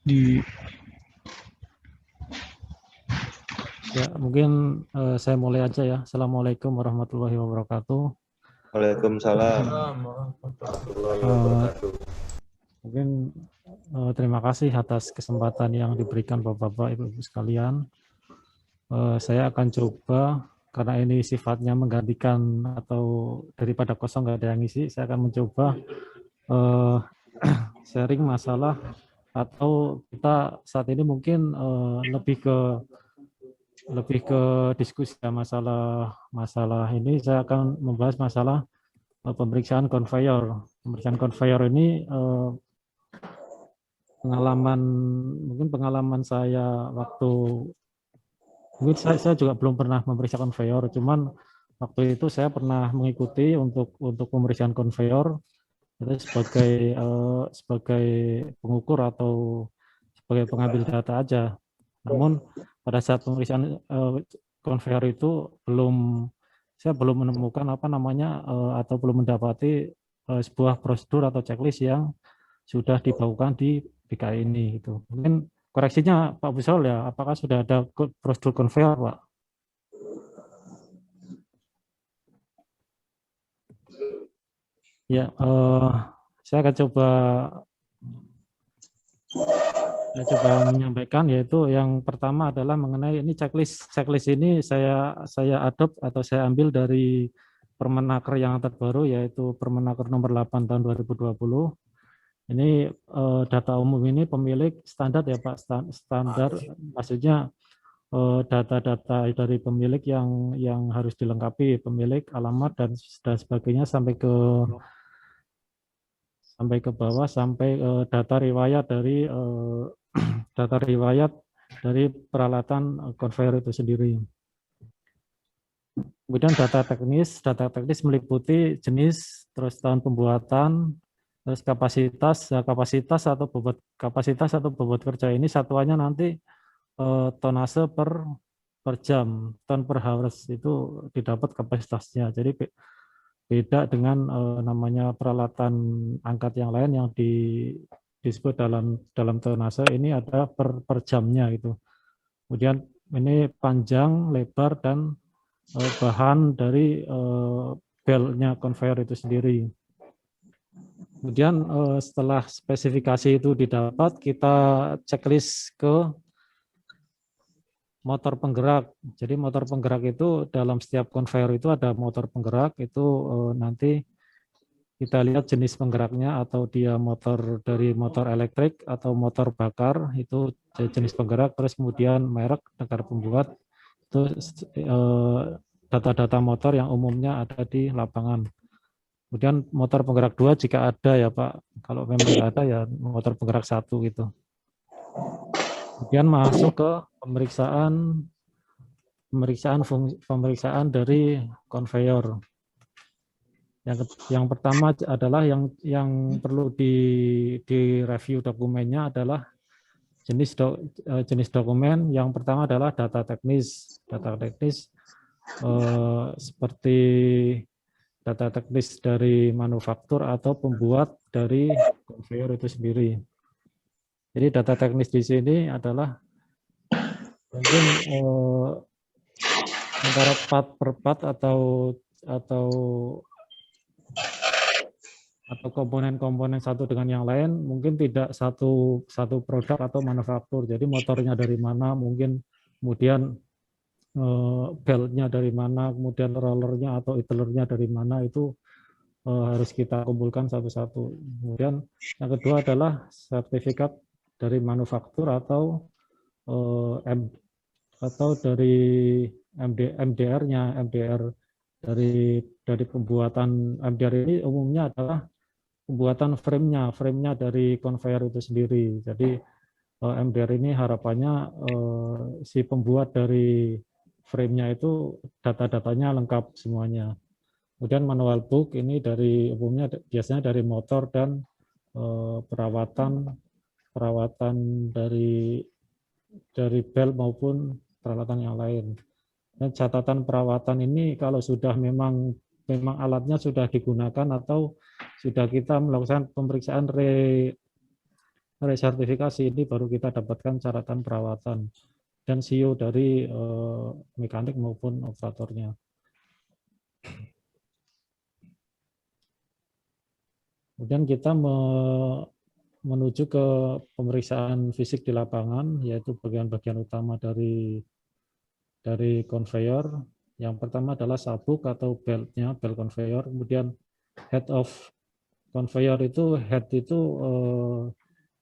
di Ya, mungkin saya mulai aja ya. Assalamualaikum warahmatullahi wabarakatuh. Waalaikumsalam warahmatullahi Eh, wabarakatuh. Mungkin terima kasih atas kesempatan yang diberikan Bapak-Bapak, Ibu-Ibu sekalian. Saya akan coba, karena ini sifatnya menggantikan atau daripada kosong nggak ada yang ngisi, saya akan mencoba eh, sharing masalah atau kita saat ini mungkin lebih ke diskusi ya, masalah ini saya akan membahas masalah pemeriksaan conveyor. Pemeriksaan conveyor ini mungkin pengalaman saya waktu mungkin saya juga belum pernah memeriksa conveyor, cuman waktu itu saya pernah mengikuti untuk pemeriksaan conveyor itu sebagai pengukur atau sebagai pengambil data aja. Namun pada saat pemeriksaan conveyor itu saya belum menemukan apa namanya atau belum mendapati sebuah prosedur atau checklist yang sudah dibawakan di BKI ini gitu. Mungkin koreksinya Pak Busol ya, apakah sudah ada prosedur conveyor, Pak? Ya, saya akan coba menyampaikan, yaitu yang pertama adalah mengenai ini checklist ini saya adopt atau saya ambil dari Permenaker yang terbaru, yaitu Permenaker nomor 8 tahun 2020. Ini data umum ini pemilik standar ya Pak, standar maksudnya data-data dari pemilik yang harus dilengkapi, pemilik, alamat dan sebagainya sampai ke bawah, sampai data riwayat data riwayat dari peralatan conveyor itu sendiri. Kemudian data teknis meliputi jenis, terus tahun pembuatan, terus kapasitas atau bobot kerja ini satuannya nanti tonase per jam, ton per hours itu didapat kapasitasnya. Jadi beda dengan namanya peralatan angkat yang lain yang disebut dalam tonase, ini ada per jamnya gitu. Kemudian ini panjang, lebar, dan bahan dari belnya conveyor itu sendiri. Kemudian setelah spesifikasi itu didapat, kita checklist ke motor penggerak. Jadi motor penggerak itu dalam setiap conveyor itu ada motor penggerak, itu nanti kita lihat jenis penggeraknya, atau dia dari motor elektrik atau motor bakar, itu jenis penggerak, terus kemudian merek, negara pembuat, itu data-data motor yang umumnya ada di lapangan. Kemudian motor penggerak 2 jika ada ya Pak, kalau memang nggak ada ya motor penggerak 1 gitu. Kemudian masuk ke pemeriksaan dari conveyor. Yang pertama adalah yang perlu di review dokumennya adalah jenis dokumen. Yang pertama adalah data teknis. Data teknis seperti data teknis dari manufaktur atau pembuat dari conveyor itu sendiri. Jadi data teknis di sini adalah mungkin antara part per part atau komponen-komponen satu dengan yang lain, mungkin tidak satu produk atau manufaktur. Jadi motornya dari mana, mungkin kemudian beltnya dari mana, kemudian rollernya atau idlernya dari mana, itu harus kita kumpulkan satu-satu. Kemudian yang kedua adalah sertifikat dari manufaktur atau dari MDR-nya. MDR dari pembuatan MDR ini umumnya adalah pembuatan frame-nya dari conveyor itu sendiri. Jadi MDR ini harapannya si pembuat dari frame-nya itu data-datanya lengkap semuanya. Kemudian manual book ini umumnya biasanya dari motor dan perawatan dari bel maupun peralatan yang lain. Dan catatan perawatan ini kalau sudah memang alatnya sudah digunakan atau sudah kita melakukan pemeriksaan resertifikasi ini baru kita dapatkan catatan perawatan dan CEO dari mekanik maupun operatornya. Kemudian kita menuju ke pemeriksaan fisik di lapangan, yaitu bagian-bagian utama dari conveyor. Yang pertama adalah sabuk atau beltnya, belt conveyor. Kemudian head of conveyor itu, head itu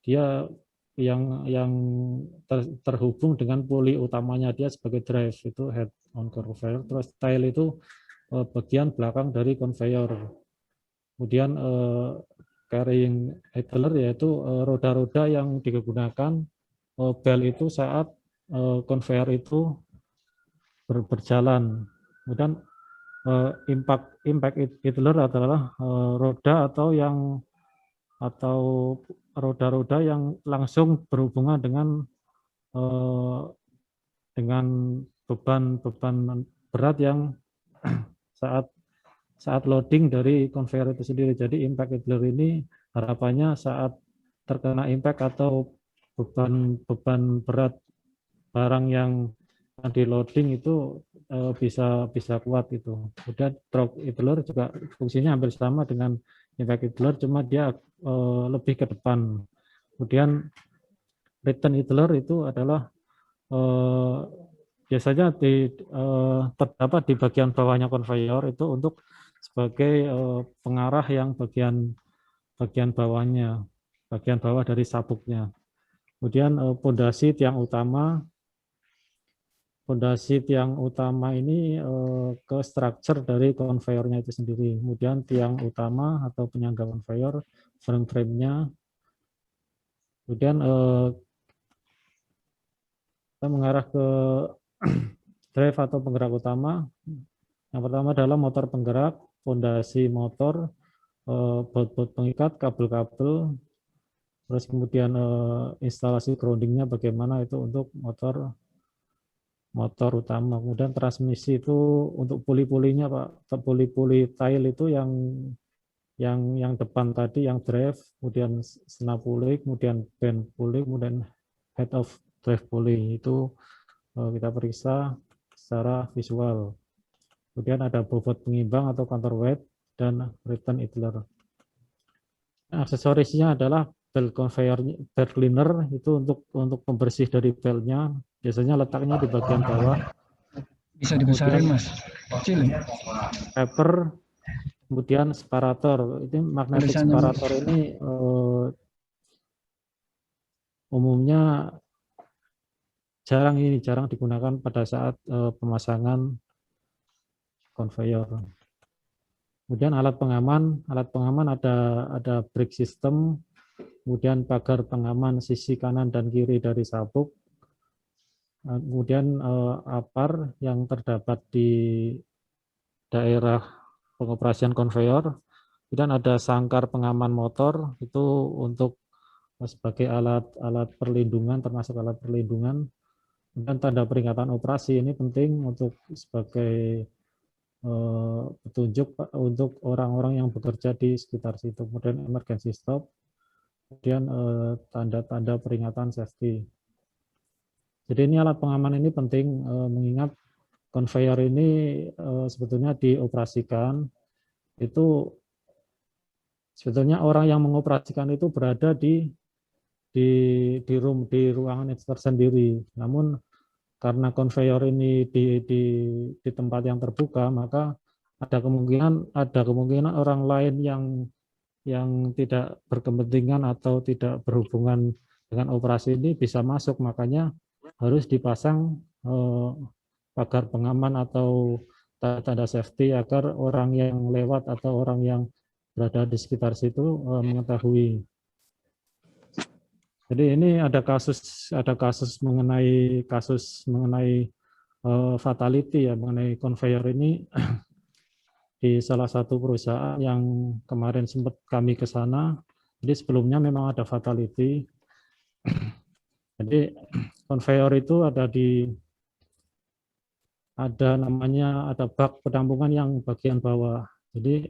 dia yang terhubung dengan puli utamanya dia sebagai drive, itu head on conveyor. Terus tail itu bagian belakang dari conveyor. Kemudian carrying idler yaitu roda-roda yang digunakan belt itu saat conveyor itu berjalan. Kemudian impact idler adalah roda atau roda-roda yang langsung berhubungan dengan beban berat yang saat loading dari conveyor itu sendiri. Jadi impact idler ini harapannya saat terkena impact atau beban berat barang yang di loading itu bisa kuat itu. Kemudian drop idler juga fungsinya hampir sama dengan impact idler, cuma dia lebih ke depan. Kemudian return idler itu adalah biasanya terdapat di bagian bawahnya conveyor itu untuk sebagai pengarah yang bagian bawahnya, bagian bawah dari sabuknya. Kemudian pondasi tiang utama. Pondasi tiang utama ini ke structure dari conveyornya itu sendiri. Kemudian tiang utama atau penyangga conveyor, frame-nya. Kemudian kita mengarah ke drive atau penggerak utama. Yang pertama adalah motor penggerak, pondasi motor, baut-baut pengikat, kabel-kabel, terus kemudian instalasi groundingnya bagaimana itu untuk motor utama. Kemudian transmisi itu untuk puli-pulinya Pak, puli-puli tail itu yang depan tadi yang drive, kemudian snap pulley, kemudian band pulley, kemudian head of drive pulley itu kita periksa secara visual. Kemudian ada bobot pengimbang atau counterweight dan return idler. Aksesorisnya adalah belt conveyor, belt cleaner itu untuk pembersih dari beltnya. Biasanya letaknya di bagian bawah. Bisa dibesarin Mas. Kecil. Paper, kemudian separator. Ini magnetic separator ini umumnya jarang digunakan pada saat pemasangan conveyor. Kemudian alat pengaman ada brake system, kemudian pagar pengaman sisi kanan dan kiri dari sabuk, kemudian apar yang terdapat di daerah pengoperasian conveyor, kemudian ada sangkar pengaman motor itu untuk sebagai alat perlindungan, termasuk alat perlindungan. Dan tanda peringatan operasi ini penting untuk sebagai petunjuk untuk orang-orang yang bekerja di sekitar situ. Kemudian emergency stop, kemudian tanda-tanda peringatan safety. Jadi ini alat pengaman ini penting mengingat conveyor ini sebetulnya dioperasikan itu sebetulnya orang yang mengoperasikan itu berada di ruangan itu tersendiri. Namun karena conveyor ini di tempat yang terbuka, maka ada kemungkinan orang lain yang tidak berkepentingan atau tidak berhubungan dengan operasi ini bisa masuk. Makanya harus dipasang pagar pengaman atau tanda safety agar orang yang lewat atau orang yang berada di sekitar situ mengetahui. Jadi ini ada kasus mengenai fatality ya, mengenai conveyor ini di salah satu perusahaan yang kemarin sempat kami ke sana. Jadi sebelumnya memang ada fatality. Jadi conveyor itu ada bak penampungan yang bagian bawah. Jadi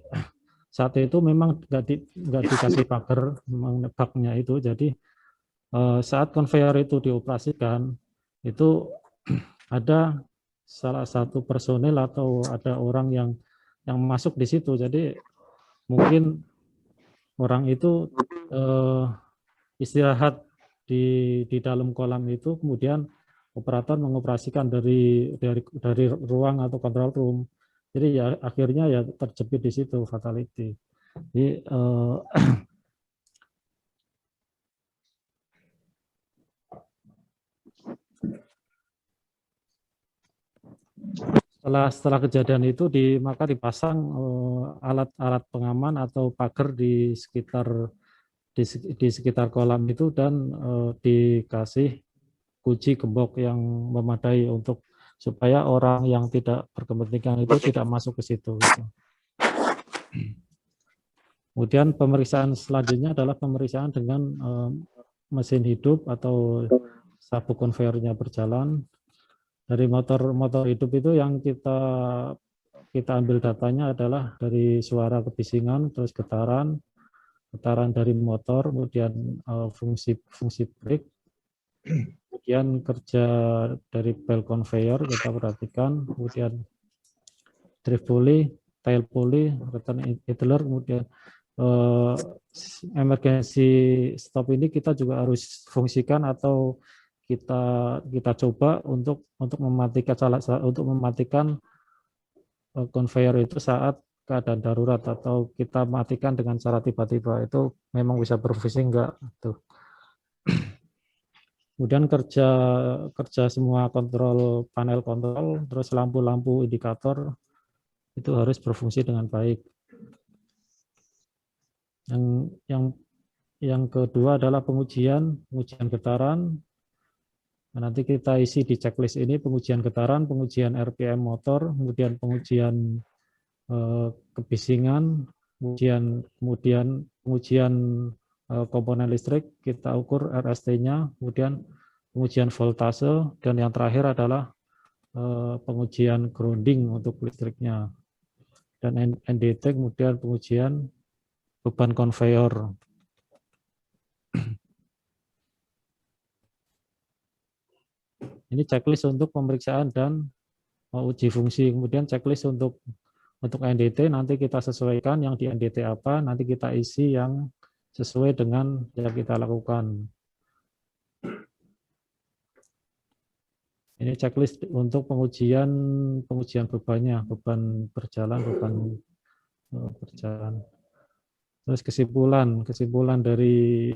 saat itu memang nggak dikasih pagar baknya itu. Jadi saat conveyor itu dioperasikan, itu ada salah satu personil atau ada orang yang masuk di situ. Jadi mungkin orang itu istirahat di dalam kolam itu, kemudian operator mengoperasikan dari ruang atau control room. Jadi ya akhirnya ya terjepit di situ fatality. Jadi setelah kejadian itu maka dipasang alat-alat pengaman atau pagar di sekitar kolam itu, dan dikasih kunci gembok yang memadai untuk supaya orang yang tidak berkepentingan itu tidak masuk ke situ. Kemudian pemeriksaan selanjutnya adalah pemeriksaan dengan mesin hidup atau sabuk konveyornya berjalan. Dari motor hidup itu yang kita ambil datanya adalah dari suara kebisingan, terus getaran dari motor, kemudian fungsi brake, kemudian kerja dari belt conveyor kita perhatikan, kemudian drive pulley, tail pulley, return idler, kemudian emergency stop ini kita juga harus fungsikan atau kita coba untuk mematikan conveyor itu saat keadaan darurat, atau kita matikan dengan cara tiba-tiba. Itu memang bisa berfungsi enggak tuh. Kemudian kerja semua panel kontrol, terus lampu-lampu indikator itu harus berfungsi dengan baik. Yang kedua adalah pengujian getaran. Nanti kita isi di checklist ini: pengujian getaran, pengujian RPM motor, kemudian pengujian kebisingan, kemudian pengujian komponen listrik, kita ukur RST-nya, kemudian pengujian voltase, dan yang terakhir adalah pengujian grounding untuk listriknya, dan NDT, kemudian pengujian beban konveyor. Ini checklist untuk pemeriksaan dan uji fungsi. Kemudian checklist untuk NDT nanti kita sesuaikan yang di NDT apa, nanti kita isi yang sesuai dengan yang kita lakukan. Ini checklist untuk pengujian bebannya, beban berjalan. Terus kesimpulan dari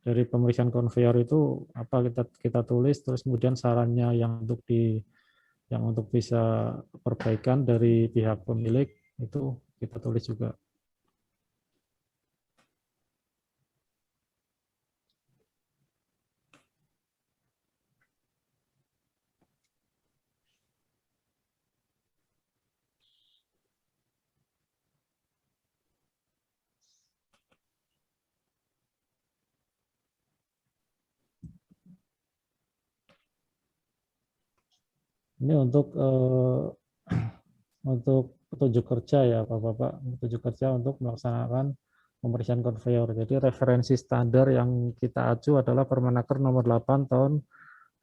pemeriksaan konveyor itu apa kita tulis, terus kemudian sarannya yang untuk bisa perbaikan dari pihak pemilik itu kita tulis juga. Ini untuk petunjuk kerja ya Bapak-Bapak, petunjuk kerja untuk melaksanakan pemeriksaan konveyor. Jadi referensi standar yang kita acu adalah Permenaker nomor 8 tahun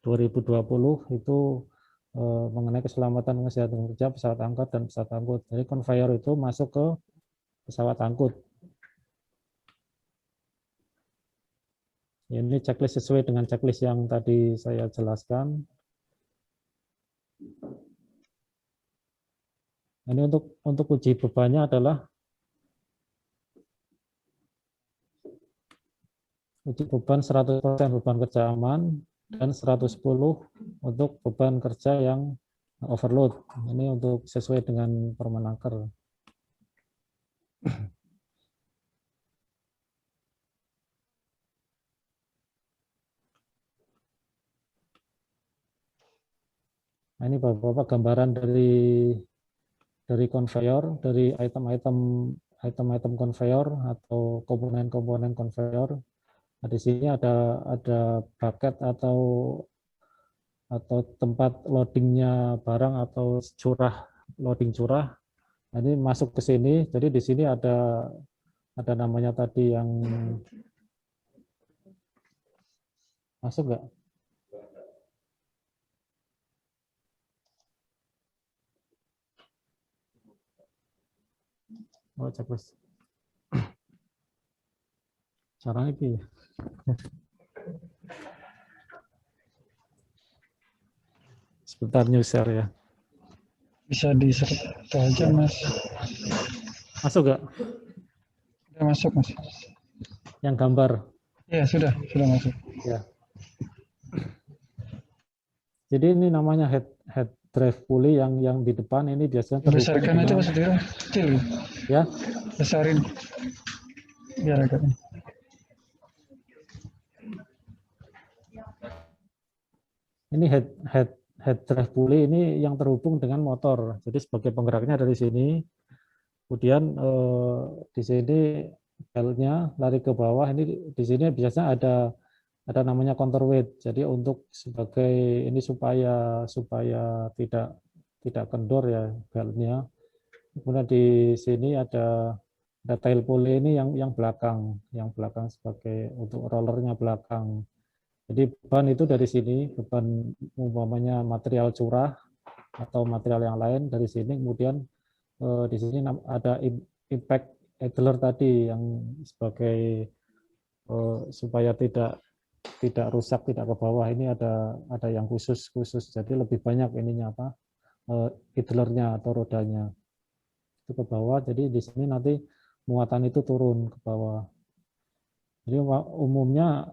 2020 itu mengenai keselamatan kesehatan kerja pesawat angkut dan pesawat angkut. Jadi konveyor itu masuk ke pesawat angkut. Ini checklist sesuai dengan checklist yang tadi saya jelaskan. Ini untuk uji bebannya adalah uji beban 100% beban kerja aman dan 110 untuk beban kerja yang overload. Ini untuk sesuai dengan Permenaker. Nah, ini Bapak-Bapak gambaran dari konveyor, dari item-item konveyor atau komponen-komponen konveyor. Nah, di sini ada bucket atau tempat loadingnya barang atau loading curah. Nah, ini masuk ke sini. Jadi di sini ada namanya tadi yang Masuk nggak? Oh, checklist. Caranya piye? Sebentar new share ya. Bisa di-share aja, Mas. Masuk nggak? Udah masuk, Mas. Yang gambar. Ya, sudah masuk. Ya. Jadi ini namanya head drive pulley yang di depan ini biasanya terhubung Besarkan aja, dengan Mas, Dira. Kecil. ya. Besarin. Biar agak. Ini head drive pulley ini yang terhubung dengan motor. Jadi sebagai penggeraknya dari sini, kemudian di sini beltnya lari ke bawah. Ini di sini biasanya ada namanya counterweight. Jadi untuk sebagai ini supaya tidak kendor ya beltnya. Kemudian di sini ada tail pulley ini yang belakang sebagai untuk rollernya belakang. Jadi beban itu dari sini, beban umpamanya material curah atau material yang lain dari sini, kemudian di sini ada impact idler tadi yang sebagai supaya tidak rusak, tidak ke bawah. Ini ada yang khusus, jadi lebih banyak ininya apa idlernya atau rodanya itu ke bawah. Jadi di sini nanti muatan itu turun ke bawah. Jadi umumnya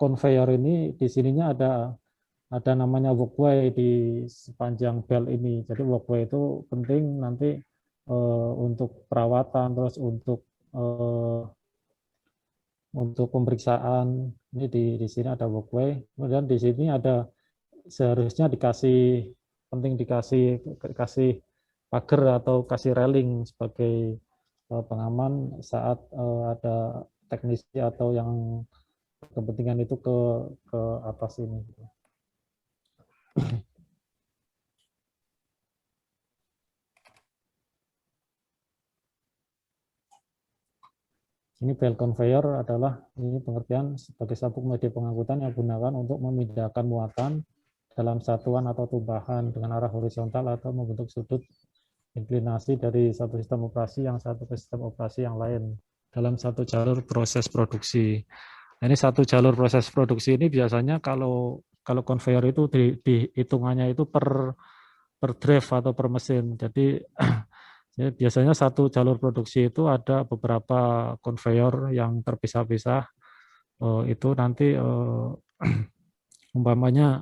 conveyor ini di sininya ada namanya walkway di sepanjang belt ini. Jadi walkway itu penting nanti untuk perawatan, terus untuk pemeriksaan. Ini di sini ada walkway. Kemudian di sini ada seharusnya penting dikasih pagar atau kasih railing sebagai pengaman saat ada teknisi atau yang kepentingan itu ke atas ini. Ini belt conveyor adalah ini pengertian sebagai sabuk media pengangkutan yang digunakan untuk memindahkan muatan dalam satuan atau tumpahan dengan arah horizontal atau membentuk sudut inklinasi dari satu sistem operasi yang satu ke sistem operasi yang lain dalam satu jalur proses produksi. Nah, ini satu jalur proses produksi ini biasanya kalau conveyor itu dihitungannya itu per drive atau per mesin. Jadi ya, biasanya satu jalur produksi itu ada beberapa conveyor yang terpisah-pisah. Itu nanti umpamanya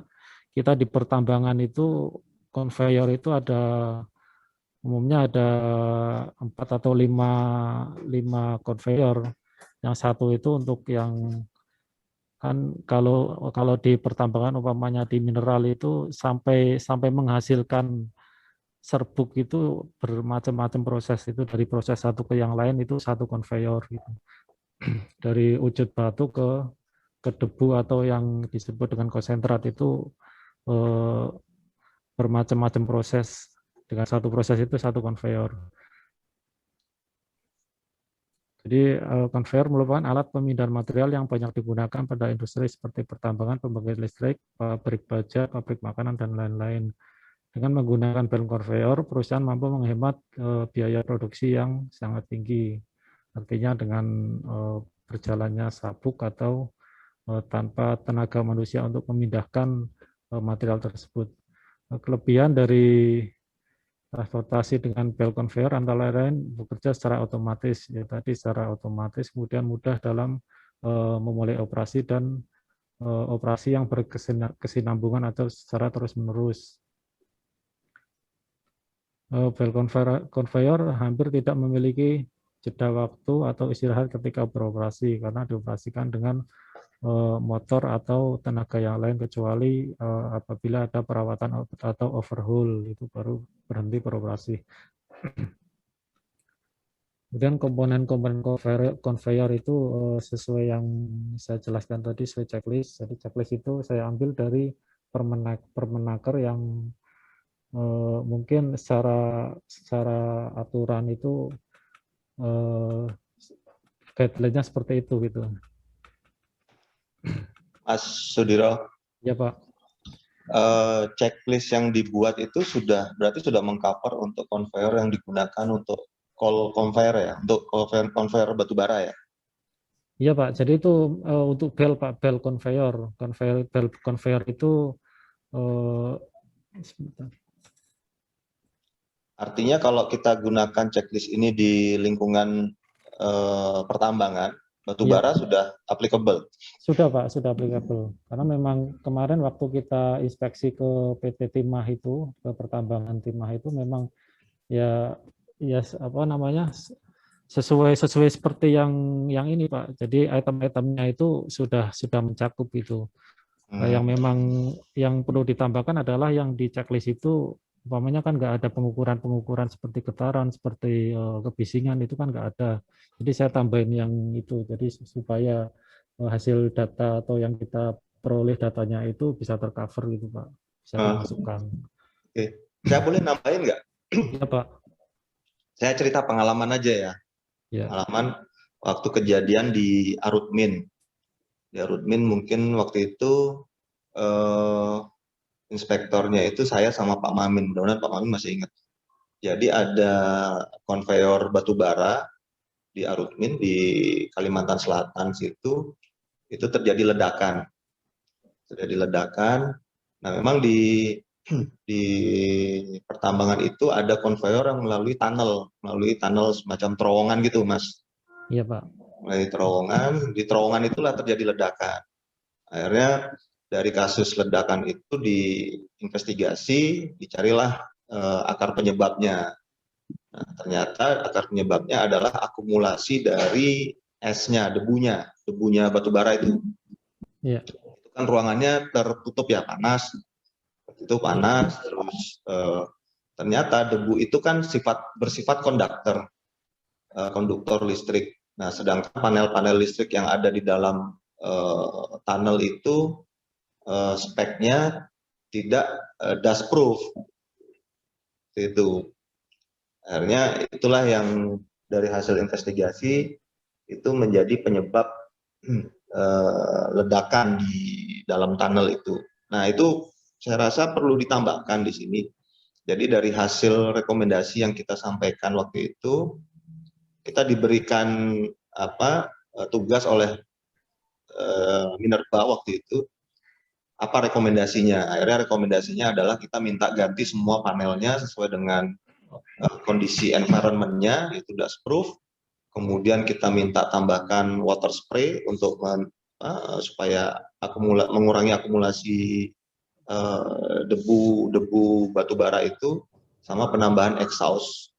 kita di pertambangan itu conveyor itu umumnya ada 4 atau 5 conveyor. Yang satu itu untuk yang kan kalau di pertambangan umpamanya di mineral itu sampai menghasilkan serbuk itu bermacam-macam proses, itu dari proses satu ke yang lain itu satu conveyor gitu. Dari wujud batu ke debu atau yang disebut dengan konsentrat itu bermacam-macam proses. Dengan satu proses itu satu conveyor. Jadi conveyor merupakan alat pemindahan material yang banyak digunakan pada industri seperti pertambangan, pembangkit listrik, pabrik baja, pabrik makanan, dan lain-lain. Dengan menggunakan belt conveyor, perusahaan mampu menghemat biaya produksi yang sangat tinggi. Artinya dengan berjalannya sabuk atau tanpa tenaga manusia untuk memindahkan material tersebut. Kelebihan dari transportasi dengan belt conveyor antara lain bekerja secara otomatis, ya tadi secara otomatis, kemudian mudah dalam memulai operasi dan operasi yang berkesinambungan atau secara terus-menerus. Belt conveyor hampir tidak memiliki jeda waktu atau istirahat ketika beroperasi karena dioperasikan dengan motor atau tenaga yang lain kecuali apabila ada perawatan atau overhaul itu baru berhenti beroperasi. Kemudian komponen-komponen conveyor itu sesuai yang saya jelaskan tadi sesuai checklist. Jadi checklist itu saya ambil dari Permenaker yang mungkin secara aturan itu guideline-nya seperti itu gitu. Mas Sudiro, Ya Pak. checklist yang dibuat itu berarti sudah mengcover untuk conveyor yang digunakan untuk call conveyor ya, untuk conveyor batubara ya. Iya Pak, jadi itu untuk bel Pak, bel conveyor itu sebentar. Artinya kalau kita gunakan checklist ini di lingkungan pertambangan, batubara sudah applicable. Sudah Pak, sudah applicable. Karena memang kemarin waktu kita inspeksi ke PT Timah itu, ke pertambangan Timah itu memang ya apa namanya sesuai seperti yang ini Pak. Jadi item-itemnya itu sudah mencakup itu. Nah, yang memang yang perlu ditambahkan adalah yang di checklist itu umpamanya kan nggak ada pengukuran seperti getaran, seperti kebisingan itu kan nggak ada. Jadi saya tambahin yang itu. Jadi supaya hasil data atau yang kita peroleh datanya itu bisa tercover gitu Pak. Bisa dimasukkan. Oke. Saya boleh nambahin nggak? Iya Pak. Saya cerita pengalaman aja ya. Ya. Pengalaman waktu kejadian di Arutmin. Di Arutmin mungkin waktu itu inspektornya itu saya sama Pak Mamin. Mudah-mudahan Pak Mamin masih ingat. Jadi ada konveyor batubara di Arutmin di Kalimantan Selatan situ, itu terjadi ledakan. Nah, memang di pertambangan itu ada konveyor yang melalui tunnel semacam terowongan gitu, Mas. Iya, Pak. Di terowongan itulah terjadi ledakan. Akhirnya dari kasus ledakan itu diinvestigasi, dicarilah akar penyebabnya. Nah, ternyata akar penyebabnya adalah akumulasi dari esnya, debunya batubara itu. Iya. Itu kan ruangannya tertutup ya, panas. Itu panas, terus ternyata debu itu kan bersifat konduktor listrik. Nah, sedangkan panel-panel listrik yang ada di dalam tunnel itu speknya tidak dust proof. Itu. Akhirnya itulah yang dari hasil investigasi itu menjadi penyebab ledakan di dalam tunnel itu. Nah, itu saya rasa perlu ditambahkan di sini. Jadi dari hasil rekomendasi yang kita sampaikan waktu itu, kita diberikan tugas oleh Minerba waktu itu, apa rekomendasinya. Akhirnya rekomendasinya adalah kita minta ganti semua panelnya sesuai dengan kondisi environment-nya, itu dust proof. Kemudian kita minta tambahkan water spray untuk supaya mengurangi akumulasi debu batubara itu, sama penambahan exhaust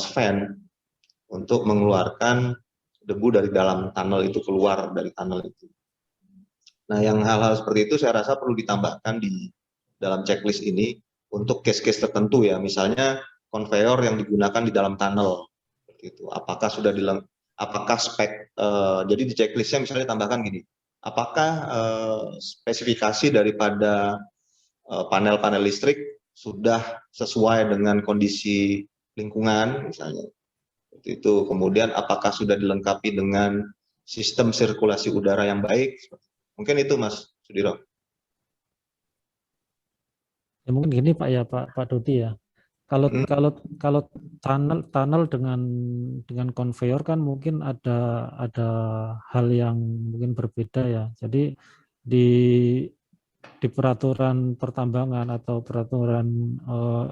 fan untuk mengeluarkan debu dari dalam tunnel itu, keluar dari tunnel itu. Nah, yang hal-hal seperti itu saya rasa perlu ditambahkan di dalam checklist ini untuk case-case tertentu ya, misalnya konveyor yang digunakan di dalam tunnel, itu apakah sudah apakah spek, jadi di checklistnya misalnya tambahkan gini, apakah spesifikasi daripada panel-panel listrik sudah sesuai dengan kondisi lingkungan misalnya, itu. Kemudian apakah sudah dilengkapi dengan sistem sirkulasi udara yang baik, mungkin itu Mas Sudiro. Ya, mungkin gini Pak ya Pak Dodi ya. Kalau tunnel dengan konveyor kan mungkin ada hal yang mungkin berbeda ya. Jadi di peraturan pertambangan atau peraturan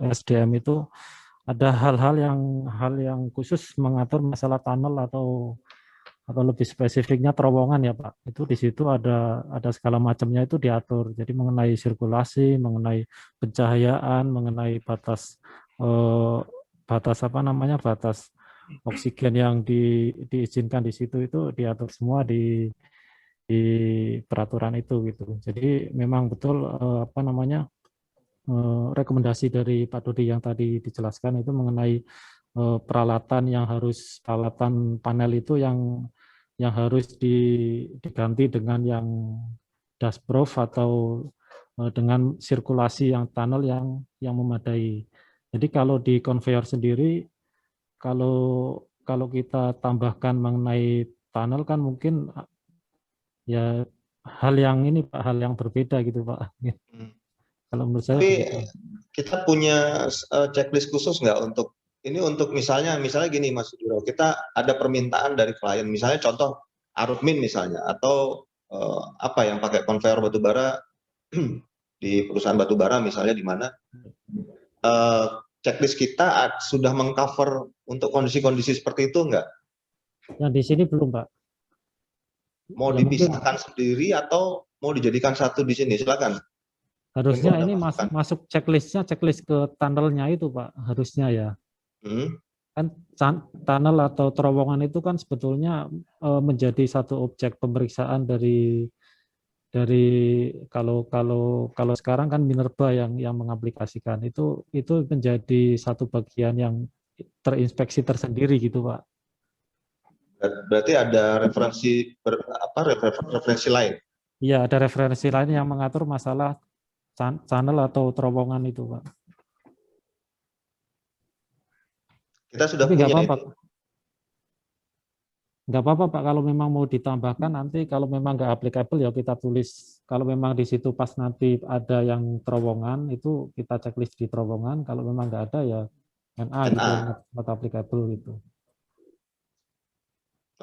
SDM itu ada hal yang khusus mengatur masalah tunnel atau lebih spesifiknya terowongan ya Pak. Itu di situ ada segala macamnya itu diatur. Jadi mengenai sirkulasi, mengenai pencahayaan, mengenai batas batas oksigen yang diizinkan di situ itu diatur semua di peraturan itu gitu. Jadi memang betul rekomendasi dari Pak Dodi yang tadi dijelaskan itu mengenai peralatan panel itu yang harus diganti dengan yang dashproof atau dengan sirkulasi yang tunnel yang memadai. Jadi kalau di conveyor sendiri, kalau kita tambahkan mengenai tunnel kan mungkin ya hal yang ini Pak, hal yang berbeda gitu Pak. Hmm. Kalau menurut saya Tapi begitu. kita punya checklist khusus nggak untuk ini, untuk misalnya gini Mas Sudiro, kita ada permintaan dari klien, misalnya contoh Arutmin misalnya, atau apa yang pakai konveyor batubara di perusahaan batubara misalnya, di mana checklist kita sudah mengcover untuk kondisi-kondisi seperti itu nggak? Yang di sini belum Pak. Mau Ya mungkin dipisahkan sendiri atau mau dijadikan satu di sini? Silakan. harusnya Mungkin ada ini masukan. masuk checklistnya, checklist ke tunnelnya itu Pak, harusnya ya. Hmm. Kan tunnel atau terowongan itu kan sebetulnya menjadi satu objek pemeriksaan dari kalau sekarang kan Minerba yang mengaplikasikan itu menjadi satu bagian yang terinspeksi tersendiri gitu Pak. Berarti ada referensi lain. Iya, ada referensi lain yang mengatur masalah channel atau terowongan itu Pak. Kita sudah Tapi nggak punya apa-apa. itu. Nggak apa-apa Pak, kalau memang mau ditambahkan nanti, kalau memang nggak applicable ya kita tulis. Kalau memang di situ pas nanti ada yang terowongan, itu kita checklist di terowongan. Kalau memang nggak ada ya NA gitu, NA. not applicable gitu.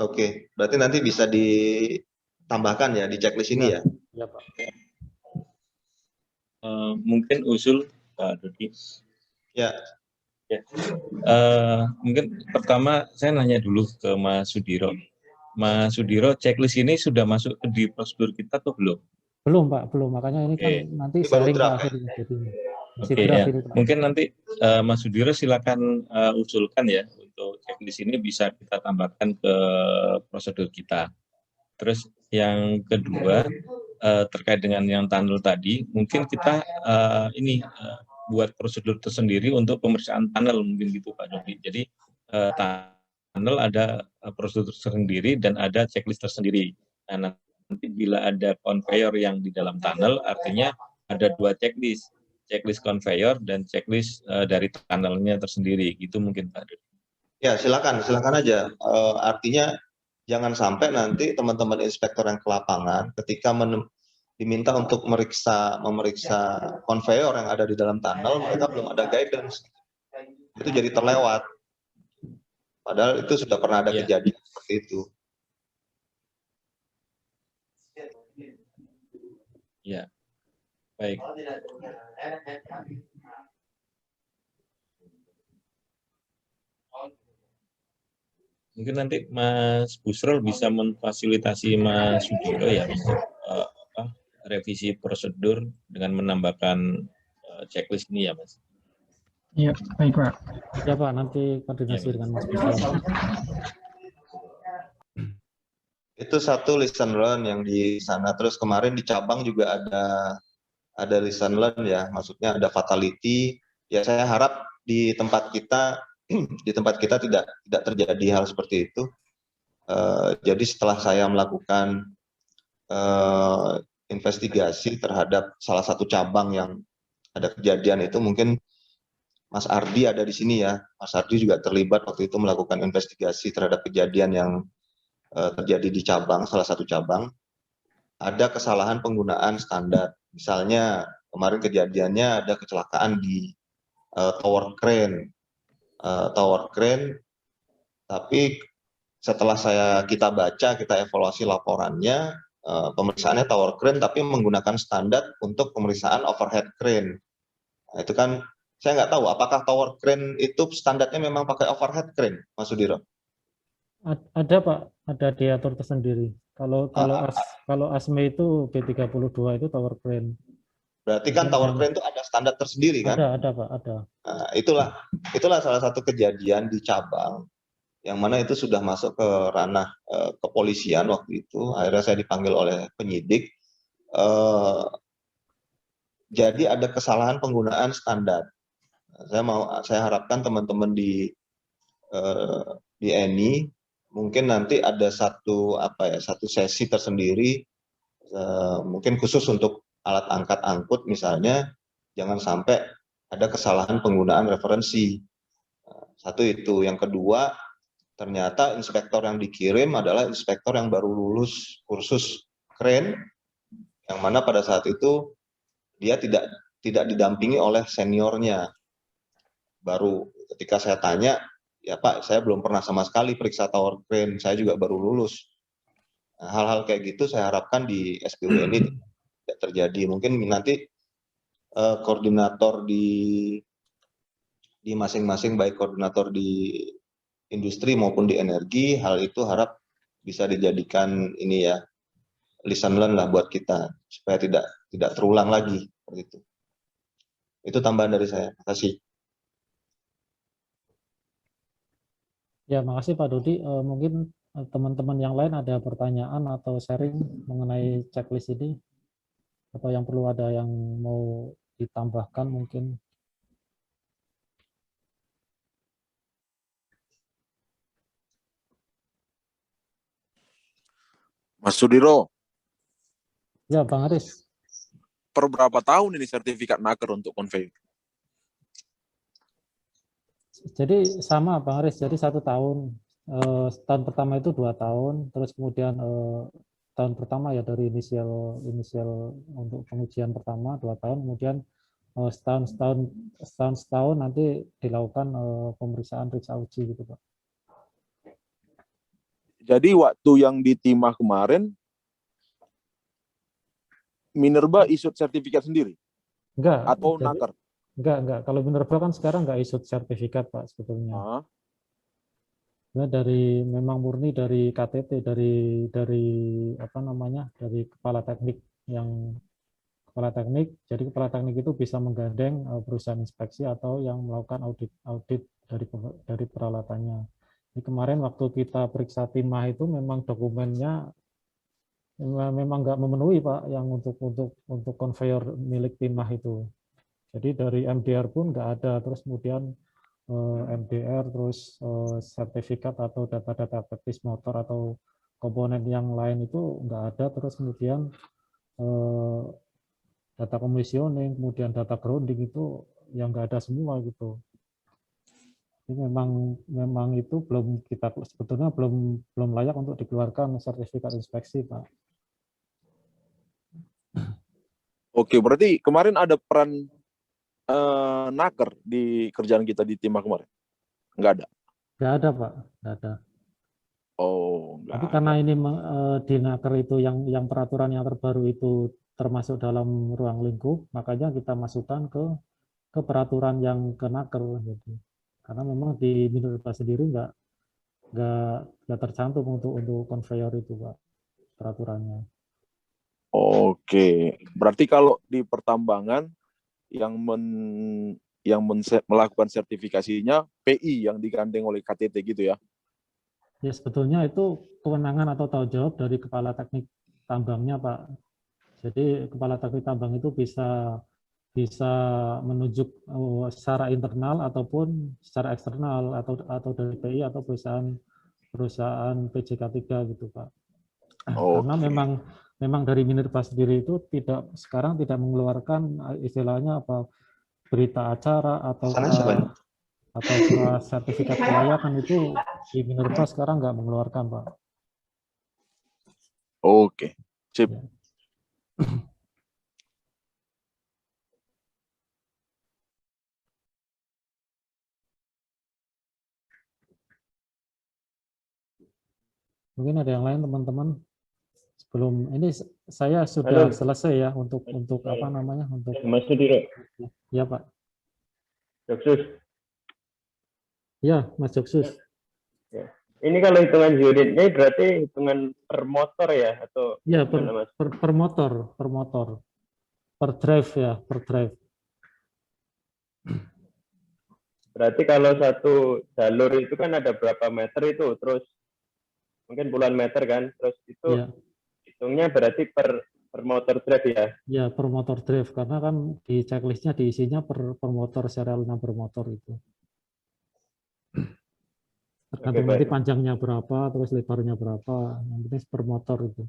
Oke, berarti nanti bisa ditambahkan ya di checklist ini ya. Iya Pak. Mungkin usul Pak Dodi. Ya. Mungkin pertama saya nanya dulu ke Mas Sudiro. Mas Sudiro, checklist ini sudah masuk di prosedur kita atau belum? Belum Pak, belum. Makanya ini kan nanti Ini baru sharing draft, Pak. ya? Jadi Oke, ya. Mungkin nanti Mas Sudiro silakan usulkan ya, untuk checklist ini bisa kita tambahkan ke prosedur kita. Terus yang kedua, terkait dengan yang tunnel tadi, mungkin kita buat prosedur tersendiri untuk pemeriksaan tunnel, mungkin gitu Pak Dodi. Jadi tunnel ada prosedur tersendiri dan ada checklist tersendiri. Nah, nanti bila ada conveyor yang di dalam tunnel, artinya ada dua checklist conveyor dan checklist dari tunnelnya tersendiri. Gitu mungkin Pak Dodi. Ya, silakan aja. Artinya jangan sampai nanti teman-teman inspektor yang ke lapangan ketika diminta untuk memeriksa konveyor yang ada di dalam tunnel, mereka belum ada guidance. Itu jadi terlewat. Padahal itu sudah pernah ada kejadian seperti itu. Ya, baik. Mungkin nanti Mas Busrol bisa memfasilitasi Mas Sudiro ya untuk revisi prosedur dengan menambahkan checklist ini ya Mas. Iya, baik Pak. Ya Pak, nanti koordinasi Ya, dengan Mas Busrol. Itu satu lesson learn yang di sana. Terus kemarin di cabang juga ada lesson learn ya, maksudnya ada fatality. Ya saya harap di tempat kita tidak terjadi hal seperti itu. Jadi setelah saya melakukan investigasi terhadap salah satu cabang yang ada kejadian itu, mungkin Mas Ardi ada di sini ya. Mas Ardi juga terlibat waktu itu melakukan investigasi terhadap kejadian yang terjadi di salah satu cabang. Ada kesalahan penggunaan standar. Misalnya kemarin kejadiannya ada kecelakaan di tower crane, tapi setelah kita evaluasi laporannya, pemeriksaannya tower crane tapi menggunakan standar untuk pemeriksaan overhead crane. Nah, itu kan saya nggak tahu apakah tower crane itu standarnya memang pakai overhead crane, Mas Sudiro? Ada Pak, ada diatur tersendiri. Kalau ASME itu B32 itu tower crane. Berarti kan tower crane itu ada standar tersendiri kan? Ada Pak, ada. Nah, itulah salah satu kejadian di cabang yang mana itu sudah masuk ke ranah kepolisian waktu itu. Akhirnya saya dipanggil oleh penyidik. Jadi ada kesalahan penggunaan standar. Saya harapkan teman-teman di ENI mungkin nanti ada satu sesi tersendiri, mungkin khusus untuk alat angkat angkut misalnya, jangan sampai ada kesalahan penggunaan referensi. Satu itu. Yang kedua, ternyata inspektor yang dikirim adalah inspektor yang baru lulus kursus crane, yang mana pada saat itu dia tidak didampingi oleh seniornya. Baru ketika saya tanya, ya Pak, saya belum pernah sama sekali periksa tower crane, saya juga baru lulus. Nah, hal-hal kayak gitu saya harapkan di SPU ini tidak terjadi. Mungkin nanti koordinator di masing-masing, baik koordinator di industri maupun di energi, hal itu harap bisa dijadikan ini ya, lesson learn lah buat kita, supaya tidak terulang lagi seperti itu. Itu tambahan dari saya. Terima kasih. Ya, makasih Pak Dodi. Mungkin teman-teman yang lain ada pertanyaan atau sharing mengenai checklist ini, atau yang perlu ada yang mau ditambahkan mungkin. Mas Sudiro, Ya, Bang Aris. per berapa tahun ini sertifikat naker untuk conveyor? Jadi sama Bang Aris, jadi 1 tahun. Tahun pertama itu 2 tahun, terus kemudian tahun pertama ya dari inisial untuk pengujian pertama 2 tahun, kemudian setahun nanti dilakukan pemeriksaan periksa uji gitu Pak. Jadi waktu yang di timah kemarin, Minerba isut sertifikat sendiri? Enggak, Atau naker? enggak. Kalau Minerva kan sekarang enggak isut sertifikat Pak sebetulnya. Nah, memang murni dari KTT, dari apa namanya, dari kepala teknik jadi kepala teknik itu bisa menggandeng perusahaan inspeksi atau yang melakukan audit dari peralatannya. Jadi kemarin waktu kita periksa timah itu memang dokumennya memang nggak memenuhi Pak yang untuk conveyor milik timah itu. Jadi dari MDR pun nggak ada, terus kemudian MDR, terus sertifikat atau data-data teknis motor atau komponen yang lain itu nggak ada, terus kemudian data commissioning, kemudian data grounding itu yang nggak ada semua gitu. Ini memang itu sebetulnya belum layak untuk dikeluarkan sertifikat inspeksi Pak. Oke, berarti kemarin ada peran naker di kerjaan kita di timah kemarin? Nggak ada? Nggak ada Pak, nggak ada. Oh, nggak Tapi ada. karena ini di Naker itu yang peraturan yang terbaru itu termasuk dalam ruang lingkup, makanya kita masukkan ke peraturan yang ke Naker gitu. Karena memang di Minerba sendiri nggak tercantum untuk conveyor itu Pak peraturannya. Oke, berarti kalau di pertambangan yang melakukan sertifikasinya PI yang digandeng oleh KTT gitu ya? Ya sebetulnya itu kewenangan atau tanggung jawab dari kepala teknik tambangnya Pak. Jadi kepala teknik tambang itu bisa menunjuk secara internal ataupun secara eksternal atau dari PI atau perusahaan PJK3 gitu Pak. Karena memang dari Minerba sendiri itu sekarang tidak mengeluarkan istilahnya apa berita acara atau sertifikat kelayakan itu di Minerba sekarang nggak mengeluarkan Pak. Oke, sip. Ya. Mungkin ada yang lain teman-teman. Sebelum ini saya sudah selesai ya untuk apa namanya untuk Mas Sudiro. ya Pak. Joksus. Ya Mas Joksus. Ya. Ini kalau hitungan unitnya berarti hitungan per motor ya atau Ya gimana, Mas? per motor, per drive ya, per drive. Berarti kalau satu jalur itu kan ada berapa meter itu, terus mungkin puluhan meter kan, terus itu Ya. hitungnya berarti per motor drive ya? Ya per motor drive karena kan di checklistnya diisinya per motor serialnya per motor itu. Tergantung nanti panjangnya berapa, terus lebarnya berapa, yang penting per motor itu.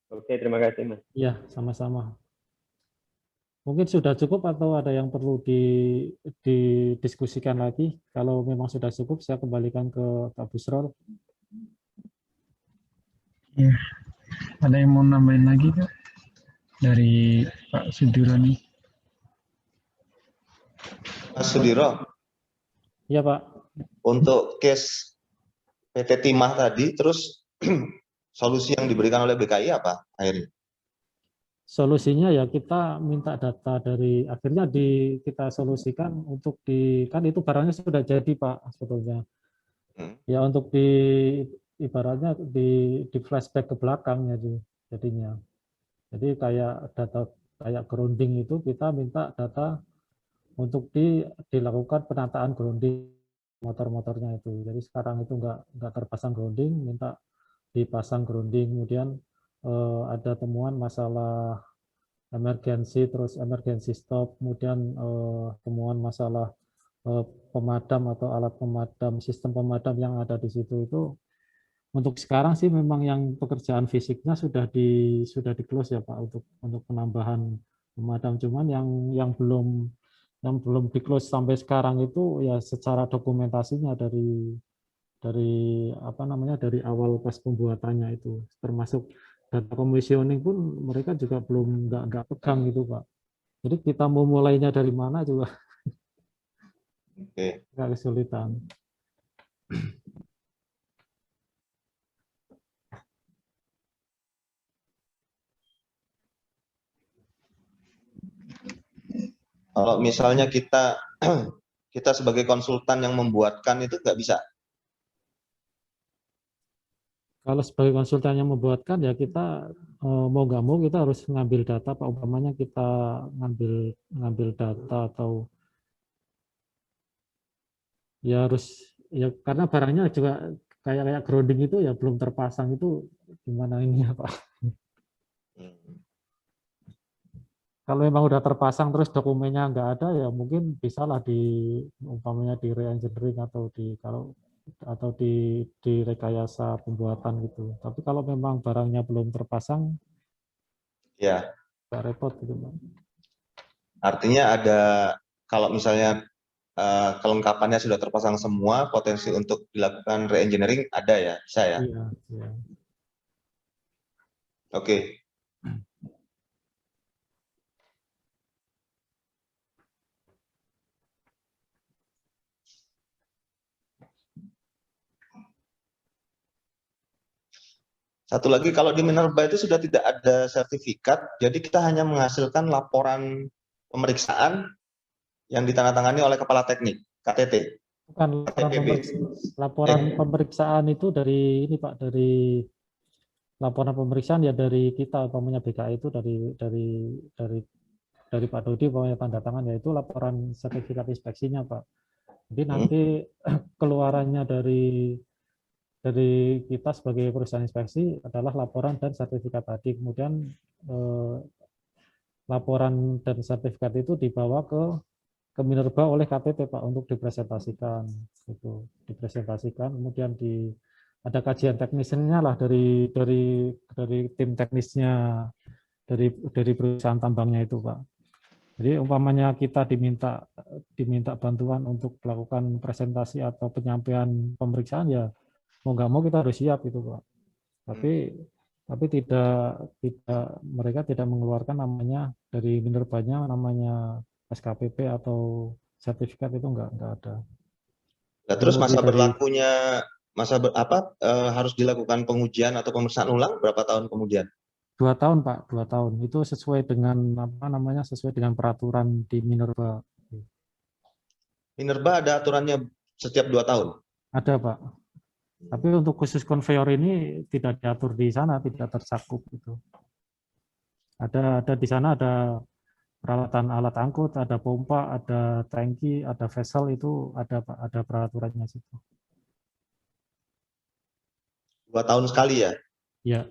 Oke, terima kasih Mas. Ya sama-sama. Mungkin sudah cukup atau ada yang perlu didiskusikan lagi. Kalau memang sudah cukup, saya kembalikan ke Pak Busrol. Ya, ada yang mau nambahin lagi Kak? Dari Pak Sudiro nih. Mas Sudiro, Iya Pak. untuk case PT Timah tadi, terus solusi yang diberikan oleh BKI apa akhirnya? Solusinya ya kita minta data dari, akhirnya kita solusikan untuk kan itu barangnya sudah jadi Pak sebetulnya. Ya untuk ibaratnya di flashback ke belakang jadinya. Jadi kayak data kayak grounding itu kita minta data untuk dilakukan penataan grounding motor-motornya itu. Jadi sekarang itu nggak terpasang grounding, minta dipasang grounding. Kemudian ada temuan masalah emergency, terus emergency stop, kemudian temuan masalah pemadam atau alat pemadam, sistem pemadam yang ada di situ itu. Untuk sekarang sih memang yang pekerjaan fisiknya sudah di close ya Pak untuk penambahan pemadam, cuman yang belum di close sampai sekarang itu ya secara dokumentasinya dari apa namanya dari awal pas pembuatannya itu, termasuk data commissioning pun mereka juga belum nggak pegang gitu Pak. Jadi kita mau mulainya dari mana juga nggak kesulitan. Kalau misalnya kita kita sebagai konsultan yang membuatkan itu nggak bisa. Kalau sebagai konsultan yang membuatkan ya kita mau nggak mau kita harus ngambil data Pak, umpamanya kita ngambil data atau ya harus ya karena barangnya juga kayak grounding itu ya belum terpasang, itu gimana ini ya Pak. Kalau memang udah terpasang terus dokumennya nggak ada ya mungkin bisalah umpamanya di re-engineering atau di rekayasa pembuatan gitu. Tapi kalau memang barangnya belum terpasang Ya, nggak repot gitu Pak. artinya kalau misalnya kelengkapannya sudah terpasang semua, potensi untuk dilakukan re-engineering ada ya, bisa ya? Iya, iya. Oke. Satu lagi, kalau di Minerba itu sudah tidak ada sertifikat, jadi kita hanya menghasilkan laporan pemeriksaan yang ditandatangani oleh kepala teknik, KTT. Bukan laporan pemeriksaan itu dari ini Pak, dari laporan pemeriksaan ya dari kita, umpamanya BKI itu dari Pak Dodi, umpamanya tanda tangan, yaitu laporan sertifikat inspeksinya Pak. Jadi nanti keluarannya dari kita sebagai perusahaan inspeksi adalah laporan dan sertifikat tadi. Kemudian laporan dan sertifikat itu dibawa ke Minerba oleh KTT Pak untuk dipresentasikan. Itu dipresentasikan, kemudian ada kajian teknisnya lah dari tim teknisnya dari perusahaan tambangnya itu Pak. Jadi umpamanya kita diminta bantuan untuk melakukan presentasi atau penyampaian pemeriksaan ya mau nggak mau kita harus siap itu Pak. Tapi tidak mereka tidak mengeluarkan namanya dari Minerbanya, namanya SKPP atau sertifikat itu nggak ada. Nah, terus harus dilakukan pengujian atau pemeriksaan ulang berapa tahun kemudian? 2 tahun Pak, 2 tahun. Itu sesuai dengan sesuai dengan peraturan di Minerba. Minerba ada aturannya setiap 2 tahun? Ada Pak. Tapi untuk khusus konveyor ini tidak diatur di sana, tidak tercakup itu. Ada di sana ada peralatan alat angkut, ada pompa, ada tangki, ada vessel, itu ada Pak, ada peraturannya situ. 2 tahun sekali ya? Ya.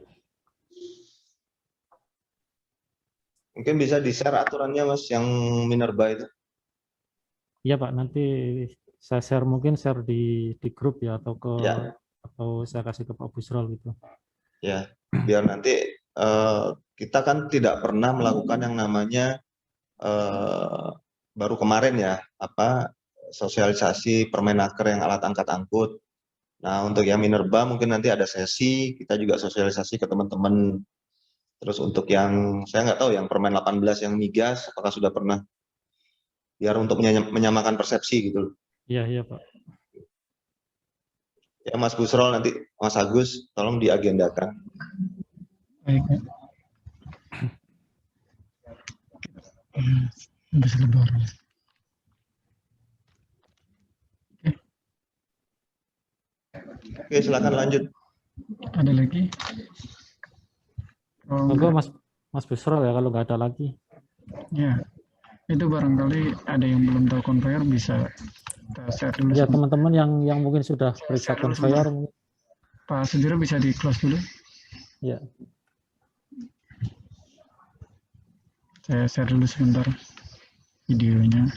Mungkin bisa di-share aturannya Mas yang Minerba itu? Iya Pak, nanti saya share di grup ya atau saya kasih ke Pak Busrol gitu. Ya, biar nanti kita kan tidak pernah melakukan yang namanya baru kemarin ya sosialisasi Permenaker yang alat angkat angkut. Nah, untuk yang Minerba mungkin nanti ada sesi, kita juga sosialisasi ke teman-teman. Terus untuk yang, saya nggak tahu, yang Permen 18 yang migas, apakah sudah pernah? Biar untuk menyamakan persepsi gitu. Iya Pak. Ya Mas Busrol, nanti Mas Agus, tolong diagendakan. Baik, Pak. Habis lebaran. Oke, silakan lanjut. Ada lagi? Oh, Monggo Mas Busrol ya kalau nggak ada lagi. ya, itu barangkali ada yang belum tahu conveyor bisa kita share dulu. Ya teman-teman yang mungkin sudah periksa conveyor. Pak Sudiro bisa di close dulu. Ya. Saya share dulu sebentar videonya.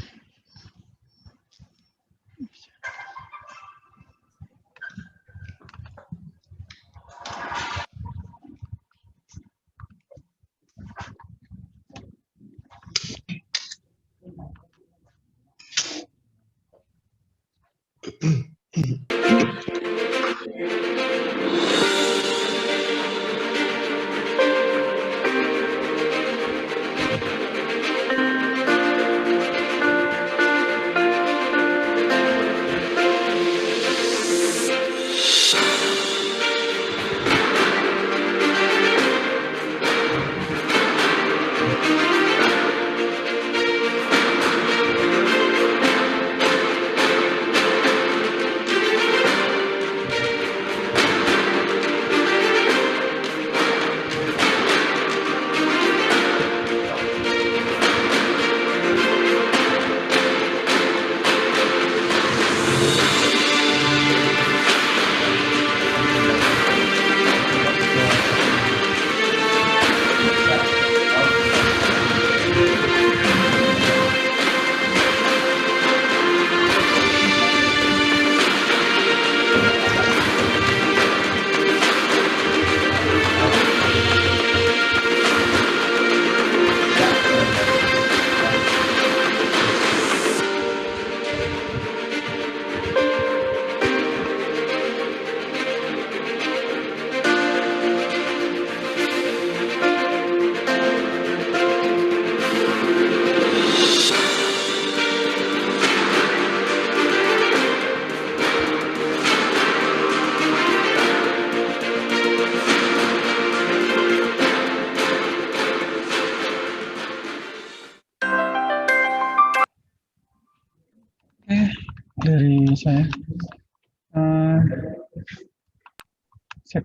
Dari saya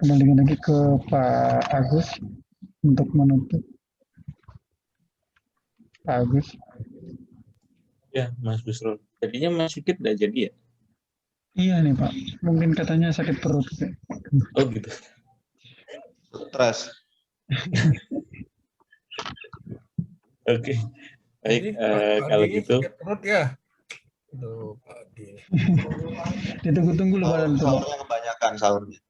kembalikan lagi ke Pak Agus untuk menutup. Pak Agus. Ya, Mas Busrol. Jadinya Mas Sigit udah jadi ya? Iya nih Pak, mungkin katanya sakit perut. Oh gitu. Stres. Oke. Baik, kalau gitu. Perut ya. Aduh, pagi. Ditunggu-tunggu lebaran. Sahurnya kebanyakan sahurnya.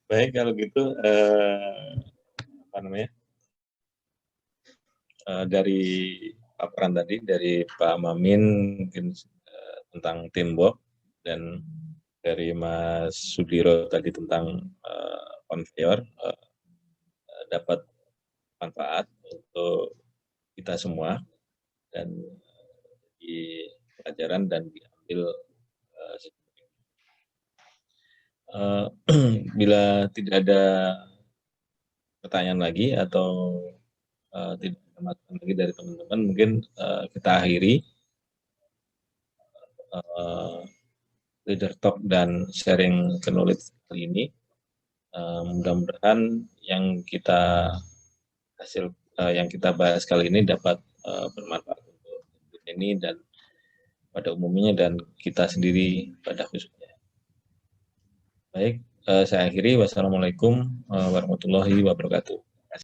Baik, kalau gitu apa namanya? Dari paparan tadi dari Pak Mamin mungkin tentang teamwork, dan dari Mas Sudiro tadi tentang conveyor, dapat manfaat untuk kita semua dan di pelajaran dan diambil bila tidak ada pertanyaan lagi atau tidak ada masukan lagi dari teman-teman, mungkin kita akhiri leader talk dan sharing knowledge kali ini. Mudah-mudahan yang kita bahas kali ini dapat bermanfaat untuk ini dan pada umumnya dan kita sendiri pada khususnya. Baik, saya akhiri. Wassalamualaikum warahmatullahi wabarakatuh.